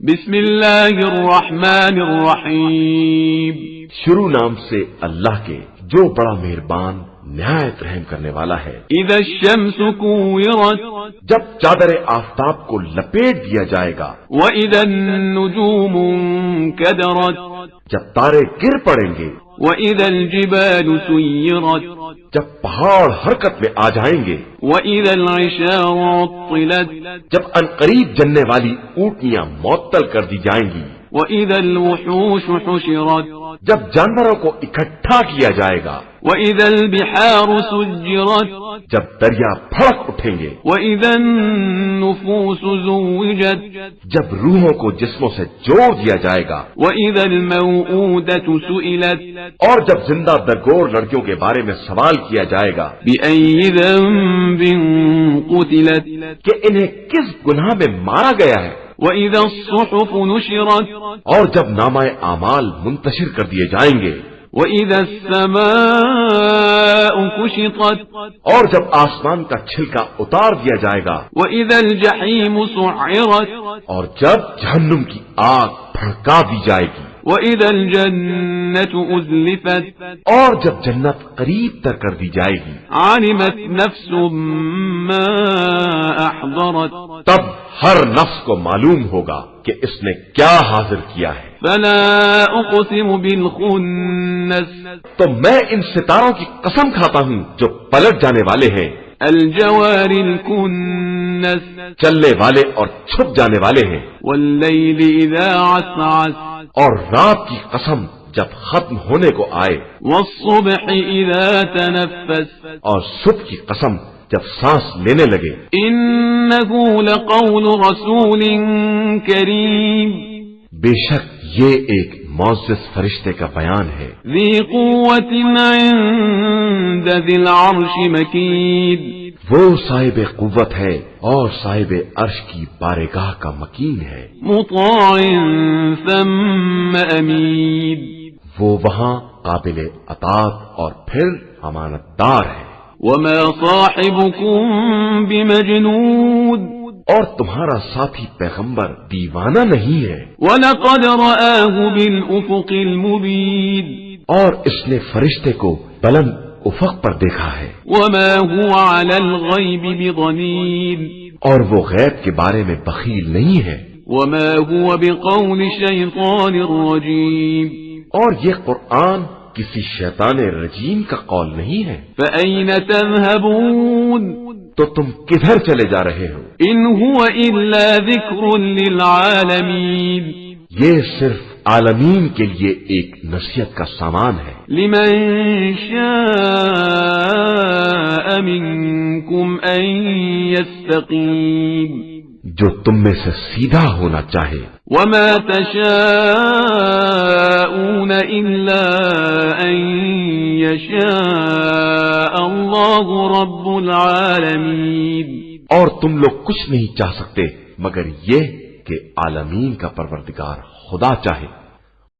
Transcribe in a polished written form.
بسم اللہ الرحمن الرحیم، شروع نام سے اللہ کے جو بڑا مہربان نہایت رحم کرنے والا ہے۔ اذا الشمس كورت جب چادر آفتاب کو لپیٹ دیا جائے گا، واذا النجوم انكدرت جب تارے گر پڑیں گے، واذا الجبال سيرت جب پہاڑ حرکت میں آ جائیں گے، واذا العشار عطلت جب انقریب جننے والی اونٹنیاں معطل کر دی جائیں گی، واذا الوحوش حشرت جب جانوروں کو اکٹھا کیا جائے گا، واذا البحار سجرت جب دریا پھڑک اٹھیں گے، واذا النفوس زوجت جب روحوں کو جسموں سے جوڑ دیا جائے گا، واذا الموءودة سئلت اور جب زندہ درگور لڑکیوں کے بارے میں سوال کیا جائے گا بأي ذنب قتلت کہ انہیں کس گناہ میں مارا گیا ہے، وَإِذَا الصُّحُفُ نُشِرَتْ اور جب نامہ اعمال منتشر کر دیے جائیں گے، وَإِذَا السَّمَاءُ كُشِطَتْ اور جب آسمان کا چھلکا اتار دیا جائے گا، وَإِذَا الْجَحِيمُ سُعِّرَتْ اور جب جہنم کی آگ بھڑکا دی جائے گی، وَإِذَا الْجَنَّةُ أُزْلِفَتْ اور جب جنت قریب تر کر دی جائے گی، عَلِمَتْ نَفْسٌ مَّا أَحْضَرَتْ تب ہر نفس کو معلوم ہوگا کہ اس نے کیا حاضر کیا ہے۔ فَلَا أُقْسِمُ بِالْخُنَّسِ تو میں ان ستاروں کی قسم کھاتا ہوں جو پلٹ جانے والے ہیں، الْجَوَارِ الْكُنَّسِ چلنے والے اور چھپ جانے والے ہیں، وَاللَّيْلِ إِذَا عَسْعَسَ اور رات کی قسم جب ختم ہونے کو آئے، وَالصُّبْحِ إِذَا تَنَفَّسَ اور صبح کی قسم جب سانس لینے لگے۔ إِنَّهُ لَقَوْلُ رَسُولٍ كَرِيمٍ بے شک یہ ایک معزز فرشتے کا بیان ہے، ذِي قُوَّةٍ عِندَ ذِي الْعَرْشِ مَكِينٍ وہ صاحب قوت ہے اور صاحب عرش کی بارگاہ کا مکین ہے، مُطَاعٍ ثَمَّ أَمِينٍ وہ وہاں قابل اطاعت اور پھر امانت دار ہے۔ وَمَا صَاحِبُكُم بِمَجْنُونٍ اور تمہارا ساتھی پیغمبر دیوانہ نہیں ہے، وَلَقَدْ رَآهُ بِالْأُفُقِ الْمُبِينِ اور اس نے فرشتے کو بلند افق پر دیکھا ہے، وَمَا هُوَ عَلَى الْغَيْبِ بِضَنِينٍ اور وہ غیب کے بارے میں بخیل نہیں ہے، وَمَا هُوَ بِقَوْلِ شَيْطَانٍ رَجِيمٍ اور یہ قرآن کسی شیطان رجیم کا قول نہیں ہے۔ فَأَيْنَ تَذْهَبُونَ تو تم کدھر چلے جا رہے ہو؟ إِنْ هُوَ إِلَّا ذِكْرٌ لِلْعَالَمِينَ یہ صرف عالمین کے لیے ایک نصیحت کا سامان ہے، لِمَنْ شَاءَ مِنْكُمْ أَنْ يَسْتَقِيمَ جو تم میں سے سیدھا ہونا چاہے۔ وَمَا تَشَاءُونَ إِلَّا أَن يَشَاءَ اللَّهُ رَبُّ الْعَالَمِينَ اور تم لوگ کچھ نہیں چاہ سکتے مگر یہ کہ عالمین کا پروردگار خدا چاہے۔